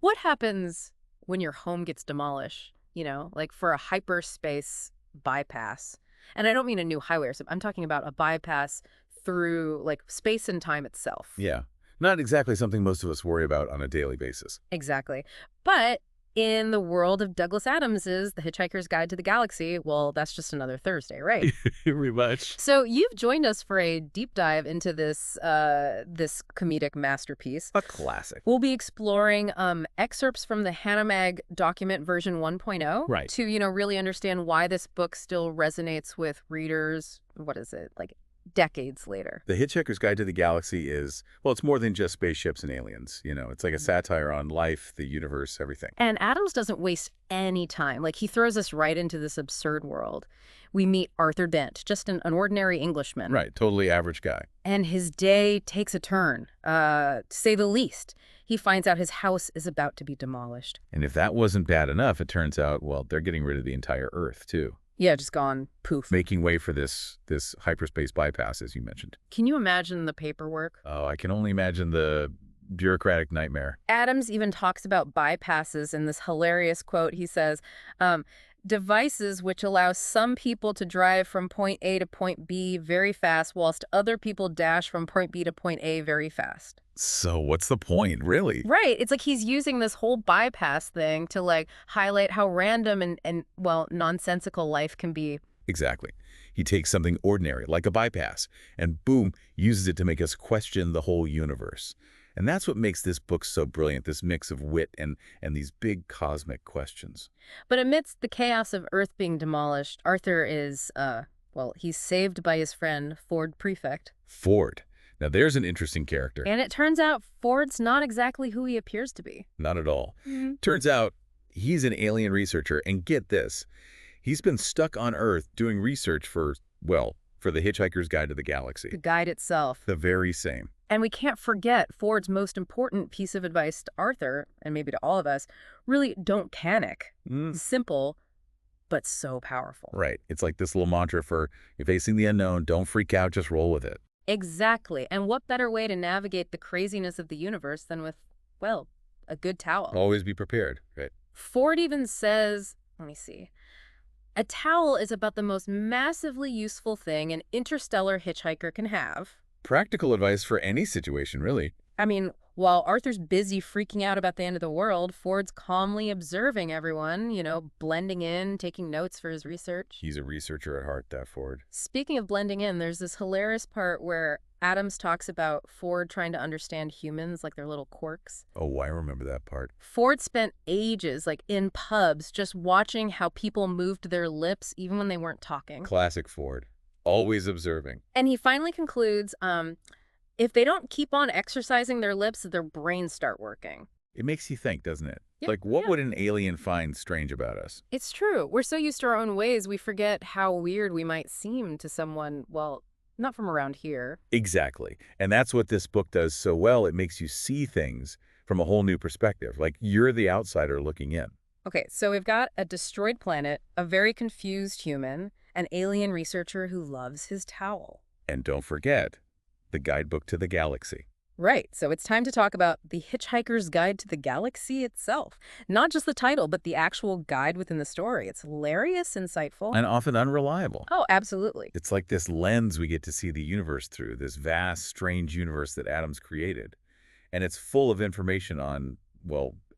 What happens when your home gets demolished, like for a hyperspace bypass? And I don't mean a new highway or something. I'm talking about a bypass through like space and time itself. Yeah. Not exactly something most of us worry about on a daily basis. Exactly. But in the world of Douglas Adams's The Hitchhiker's Guide to the Galaxy, well, that's just another Thursday, right? Very much. So you've joined us for a deep dive into this comedic masterpiece. A classic. We'll be exploring excerpts from the Hanamag document version 1.0 Right. to, really understand why this book still resonates with readers. What is it? Like decades later. The Hitchhiker's Guide to the Galaxy is, well, it's more than just spaceships and aliens. It's like a satire on life, the universe, everything. And Adams doesn't waste any time. Like, he throws us right into this absurd world. We meet Arthur Dent, just an ordinary Englishman. Right. Totally average guy. And his day takes a turn, to say the least. He finds out his house is about to be demolished. And if that wasn't bad enough, it turns out, well, they're getting rid of the entire Earth, too. Yeah, just gone poof. Making way for this hyperspace bypass, as you mentioned. Can you imagine the paperwork? Oh, I can only imagine the bureaucratic nightmare. Adams even talks about bypasses in this hilarious quote. He says, devices which allow some people to drive from point A to point B very fast, whilst other people dash from point B to point A very fast. So what's the point, really? Right. It's like he's using this whole bypass thing to like highlight how random and well, nonsensical life can be. Exactly. He takes something ordinary, like a bypass, and boom, uses it to make us question the whole universe. And that's what makes this book so brilliant, this mix of wit and these big cosmic questions. But amidst the chaos of Earth being demolished, Arthur is, he's saved by his friend, Ford Prefect. Ford. Now, there's an interesting character. And it turns out Ford's not exactly who he appears to be. Not at all. Mm-hmm. Turns out he's an alien researcher, and get this, he's been stuck on Earth doing research for the Hitchhiker's Guide to the Galaxy. The guide itself. The very same. And we can't forget Ford's most important piece of advice to Arthur, and maybe to all of us, really don't panic. Simple, but so powerful. Right. It's like this little mantra for you're facing the unknown, don't freak out, just roll with it. Exactly. And what better way to navigate the craziness of the universe than with, a good towel? Always be prepared, right? Ford even says, let me see, a towel is about the most massively useful thing an interstellar hitchhiker can have. Practical advice for any situation, really. I mean, while Arthur's busy freaking out about the end of the world, Ford's calmly observing everyone, blending in, taking notes for his research. He's a researcher at heart, that Ford. Speaking of blending in, there's this hilarious part where Adams talks about Ford trying to understand humans, like their little quirks. Oh, I remember that part. Ford spent ages, like in pubs, just watching how people moved their lips even when they weren't talking. Classic Ford. Always observing. And he finally concludes, if they don't keep on exercising their lips, their brains start working. It makes you think, doesn't it? Yep, Like, what would an alien find strange about us? It's true. We're so used to our own ways, we forget how weird we might seem to someone, not from around here. Exactly. And that's what this book does so well. It makes you see things from a whole new perspective. Like, you're the outsider looking in. Okay, so we've got a destroyed planet, a very confused human, an alien researcher who loves his towel. And don't forget, the guidebook to the galaxy. Right, so it's time to talk about The Hitchhiker's Guide to the Galaxy itself. Not just the title, but the actual guide within the story. It's hilarious, insightful. And often unreliable. Oh, absolutely. It's like this lens we get to see the universe through, this vast, strange universe that Adams created. And it's full of information on,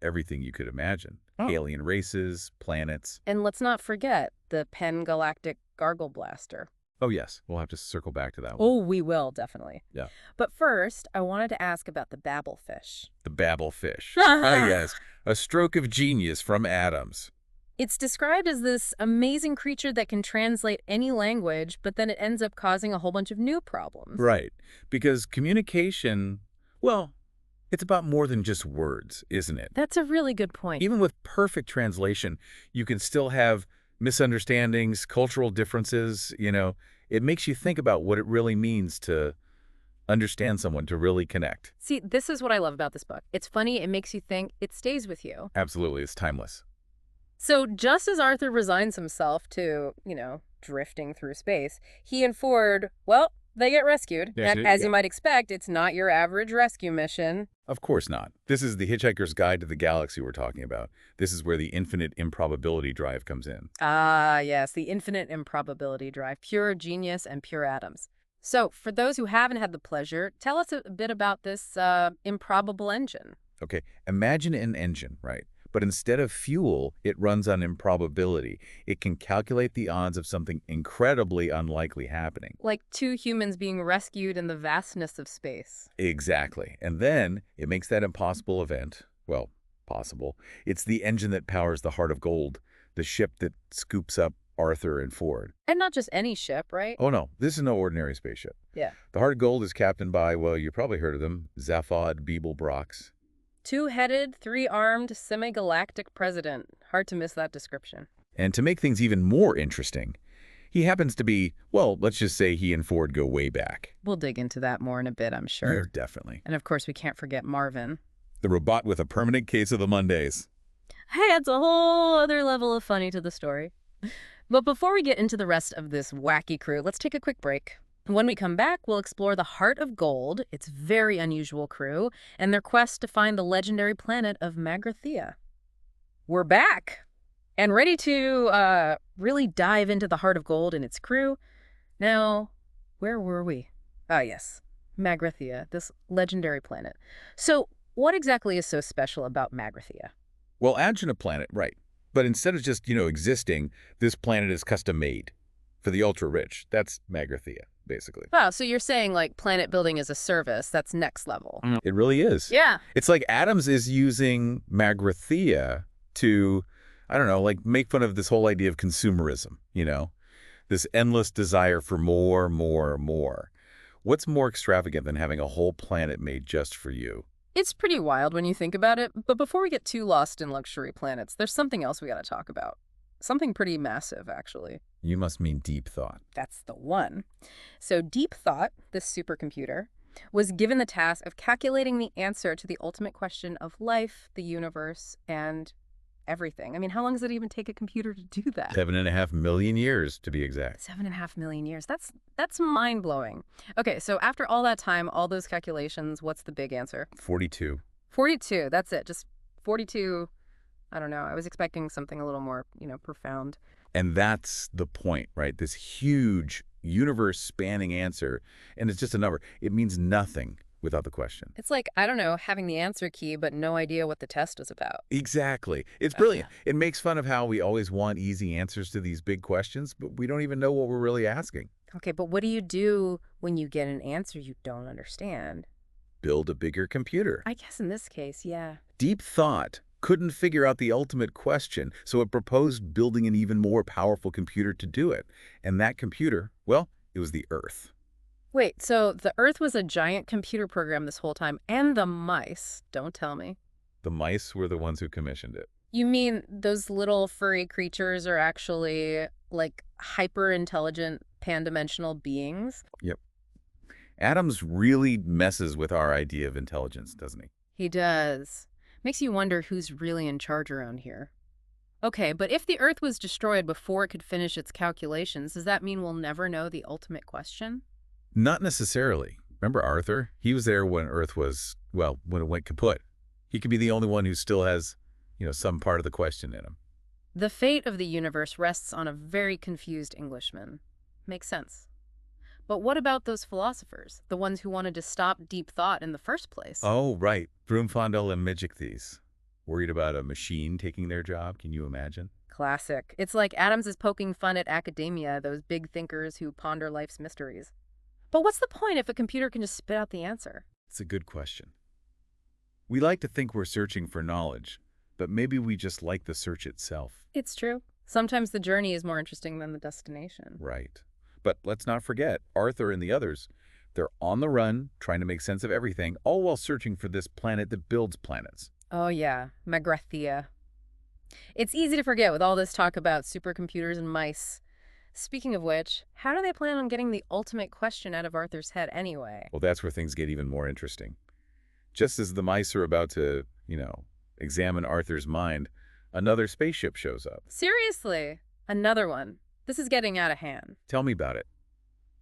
everything you could imagine. Oh. Alien races, planets. And let's not forget the Pan-Galactic Gargle Blaster. Oh, yes. We'll have to circle back to that one. Oh, we will, definitely. Yeah. But first, I wanted to ask about the babblefish. The babblefish. Yes. A stroke of genius from Adams. It's described as this amazing creature that can translate any language, but then it ends up causing a whole bunch of new problems. Right. Because communication, it's about more than just words, isn't it? That's a really good point. Even with perfect translation, you can still have misunderstandings, cultural differences. It makes you think about what it really means to understand someone, to really connect. See, this is what I love about this book. It's funny, it makes you think, it stays with you. Absolutely. It's timeless. So just as Arthur resigns himself to, drifting through space, he and Ford, They get rescued. Yes, And as yeah. you might expect, it's not your average rescue mission. Of course not. This is the Hitchhiker's Guide to the Galaxy we're talking about. This is where the infinite improbability drive comes in. Ah, yes, the infinite improbability drive, pure genius and pure atoms. So, for those who haven't had the pleasure, tell us a bit about this improbable engine. Okay, imagine an engine, right? But instead of fuel, it runs on improbability. It can calculate the odds of something incredibly unlikely happening. Like two humans being rescued in the vastness of space. Exactly. And then it makes that impossible event, well, possible. It's the engine that powers the Heart of Gold, the ship that scoops up Arthur and Ford. And not just any ship, right? Oh no, this is no ordinary spaceship. Yeah. The Heart of Gold is captained by, well, you probably heard of them, Zaphod Beeblebrox. Two-headed, three-armed, semi-galactic president. Hard to miss that description. And to make things even more interesting, he happens to be, well, let's just say he and Ford go way back. We'll dig into that more in a bit, I'm Yeah, sure. definitely. And of course, we can't forget Marvin. The robot with a permanent case of the Mondays. Hey, adds a whole other level of funny to the story. But before we get into the rest of this wacky crew, let's take a quick break. When we come back, we'll explore the Heart of Gold, its very unusual crew, and their quest to find the legendary planet of Magrathea. We're back and ready to really dive into the Heart of Gold and its crew. Now, where were we? Ah, yes, Magrathea, this legendary planet. So, what exactly is so special about Magrathea? Well, imagine a planet, right. But instead of just, existing, this planet is custom-made for the ultra-rich. That's Magrathea, basically. Wow, so you're saying like planet building as a service, that's next level. It really is. Yeah. It's like Adams is using Magrathea to, I don't know, like make fun of this whole idea of consumerism, This endless desire for more, more, more. What's more extravagant than having a whole planet made just for you? It's pretty wild when you think about it, but before we get too lost in luxury planets, there's something else we gotta talk about. Something pretty massive, actually. You must mean deep thought. That's the one. So Deep Thought, this supercomputer, was given the task of calculating the answer to the ultimate question of life, the universe, and everything. I mean, how long does it even take a computer to do that? 7.5 million years, to be exact. 7.5 million years. That's mind-blowing. Okay, so after all that time, all those calculations, what's the big answer? 42. 42, that's it. Just 42. I don't know. I was expecting something a little more, profound. And that's the point, right? This huge universe-spanning answer, and it's just a number. It means nothing without the question. It's like, I don't know, having the answer key, but no idea what the test was about. Exactly. It's brilliant. It makes fun of how we always want easy answers to these big questions, but we don't even know what we're really asking. Okay, but what do you do when you get an answer you don't understand? Build a bigger computer. I guess in this case, yeah. Deep Thought couldn't figure out the ultimate question, so it proposed building an even more powerful computer to do it. And that computer, well, it was the Earth. Wait, so the Earth was a giant computer program this whole time, and the mice, don't tell me. The mice were the ones who commissioned it. You mean those little furry creatures are actually, like, hyper-intelligent, pan-dimensional beings? Yep. Adams really messes with our idea of intelligence, doesn't he? He does. Makes you wonder who's really in charge around here. Okay, but if the Earth was destroyed before it could finish its calculations, does that mean we'll never know the ultimate question? Not necessarily. Remember Arthur? He was there when Earth was, well, when it went kaput. He could be the only one who still has, some part of the question in him. The fate of the universe rests on a very confused Englishman. Makes sense. But what about those philosophers, the ones who wanted to stop deep thought in the first place? Oh, right. Broomfondel and Midgicthes. Worried about a machine taking their job? Can you imagine? Classic. It's like Adams is poking fun at academia, those big thinkers who ponder life's mysteries. But what's the point if a computer can just spit out the answer? It's a good question. We like to think we're searching for knowledge, but maybe we just like the search itself. It's true. Sometimes the journey is more interesting than the destination. Right. But let's not forget, Arthur and the others, they're on the run, trying to make sense of everything, all while searching for this planet that builds planets. Oh yeah, Magrathea. It's easy to forget with all this talk about supercomputers and mice. Speaking of which, how do they plan on getting the ultimate question out of Arthur's head anyway? Well, that's where things get even more interesting. Just as the mice are about to, examine Arthur's mind, another spaceship shows up. Seriously? Another one? This is getting out of hand. Tell me about it.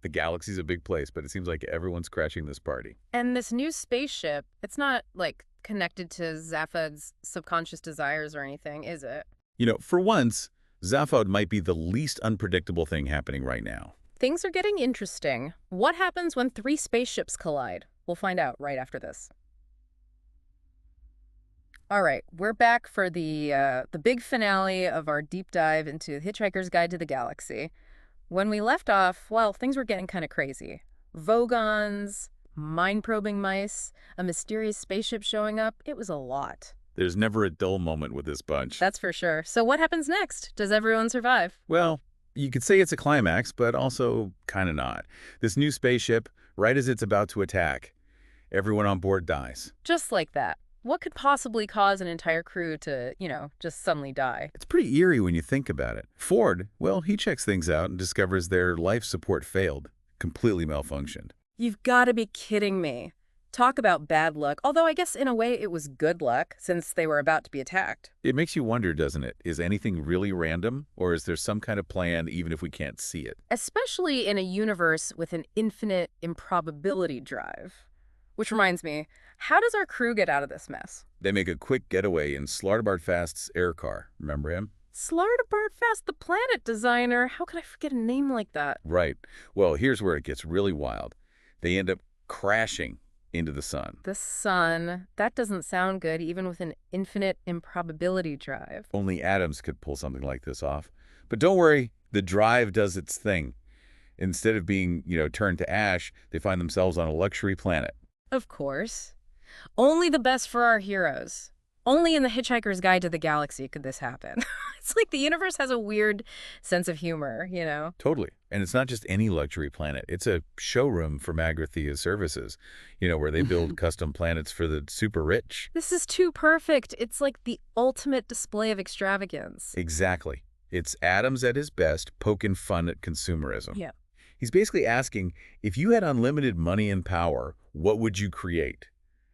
The galaxy's a big place, but it seems like everyone's crashing this party. And this new spaceship, it's not, like, connected to Zaphod's subconscious desires or anything, is it? For once, Zaphod might be the least unpredictable thing happening right now. Things are getting interesting. What happens when three spaceships collide? We'll find out right after this. All right, we're back for the big finale of our deep dive into Hitchhiker's Guide to the Galaxy. When we left off, well, things were getting kind of crazy. Vogons, mind-probing mice, a mysterious spaceship showing up. It was a lot. There's never a dull moment with this bunch. That's for sure. So what happens next? Does everyone survive? Well, you could say it's a climax, but also kind of not. This new spaceship, right as it's about to attack, everyone on board dies. Just like that. What could possibly cause an entire crew to, just suddenly die? It's pretty eerie when you think about it. Ford, well, he checks things out and discovers their life support failed, completely malfunctioned. You've got to be kidding me. Talk about bad luck, although I guess in a way it was good luck since they were about to be attacked. It makes you wonder, doesn't it? Is anything really random, or is there some kind of plan even if we can't see it? Especially in a universe with an infinite improbability drive. Which reminds me, how does our crew get out of this mess? They make a quick getaway in Slartibartfast's air car. Remember him? Slartibartfast, the planet designer. How could I forget a name like that? Right. Well, here's where it gets really wild. They end up crashing into the sun. The sun. That doesn't sound good, even with an infinite improbability drive. Only atoms could pull something like this off. But don't worry, the drive does its thing. Instead of being, turned to ash, they find themselves on a luxury planet. Of course. Only the best for our heroes. Only in The Hitchhiker's Guide to the Galaxy could this happen. It's like the universe has a weird sense of humor, Totally. And it's not just any luxury planet. It's a showroom for Magrathea's services, where they build custom planets for the super rich. This is too perfect. It's like the ultimate display of extravagance. Exactly. It's Adams at his best, poking fun at consumerism. Yeah. He's basically asking, if you had unlimited money and power, what would you create?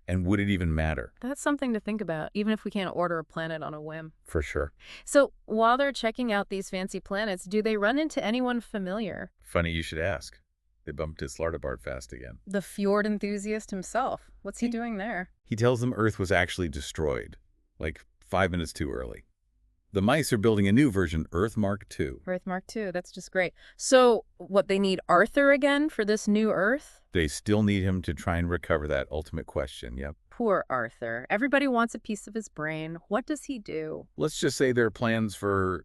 And would it even matter? That's something to think about, even if we can't order a planet on a whim. For sure. So while they're checking out these fancy planets, do they run into anyone familiar? Funny you should ask. They bumped into Slartibartfast again. The fjord enthusiast himself. What's he doing there? He tells them Earth was actually destroyed, like 5 minutes too early. The mice are building a new version, Earth Mark II. Earth Mark II, that's just great. So what, they need Arthur again for this new Earth? They still need him to try and recover that ultimate question, yep. Poor Arthur. Everybody wants a piece of his brain. What does he do? Let's just say their plans for,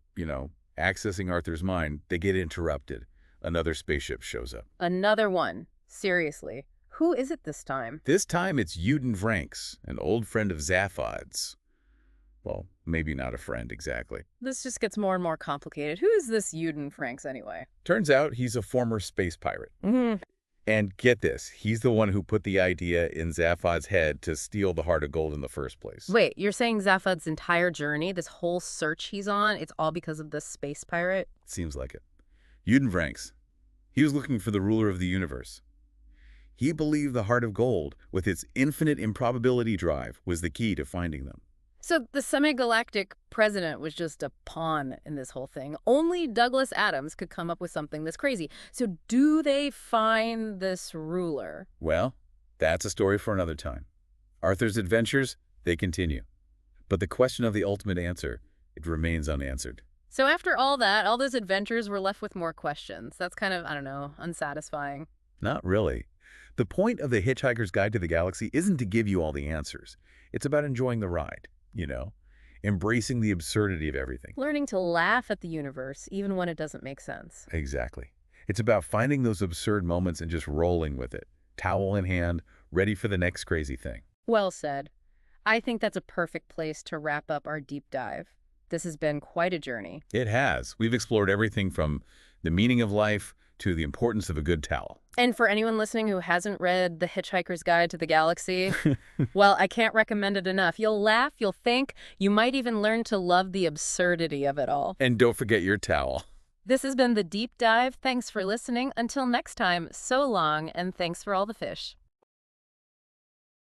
accessing Arthur's mind, they get interrupted. Another spaceship shows up. Another one. Seriously. Who is it this time? This time it's Uden Vranks, an old friend of Zaphod's. Well, maybe not a friend exactly. This just gets more and more complicated. Who is this Uden Franks anyway? Turns out he's a former space pirate. Mm-hmm. And get this, he's the one who put the idea in Zaphod's head to steal the heart of gold in the first place. Wait, you're saying Zaphod's entire journey, this whole search he's on, it's all because of this space pirate? Seems like it. Uden Vranks. He was looking for the ruler of the universe. He believed the heart of gold, with its infinite improbability drive, was the key to finding them. So the semi-galactic president was just a pawn in this whole thing. Only Douglas Adams could come up with something this crazy. So do they find this ruler? Well, that's a story for another time. Arthur's adventures, they continue. But the question of the ultimate answer, it remains unanswered. So after all that, all those adventures, were left with more questions. That's kind of, I don't know, unsatisfying. Not really. The point of The Hitchhiker's Guide to the Galaxy isn't to give you all the answers. It's about enjoying the ride. Embracing the absurdity of everything. Learning to laugh at the universe, even when it doesn't make sense. Exactly. It's about finding those absurd moments and just rolling with it. Towel in hand, ready for the next crazy thing. Well said. I think that's a perfect place to wrap up our deep dive. This has been quite a journey. It has. We've explored everything from the meaning of life to the importance of a good towel. And for anyone listening who hasn't read The Hitchhiker's Guide to the Galaxy, well, I can't recommend it enough. You'll laugh, you'll think, you might even learn to love the absurdity of it all. And don't forget your towel. This has been The Deep Dive. Thanks for listening. Until next time, so long, and thanks for all the fish.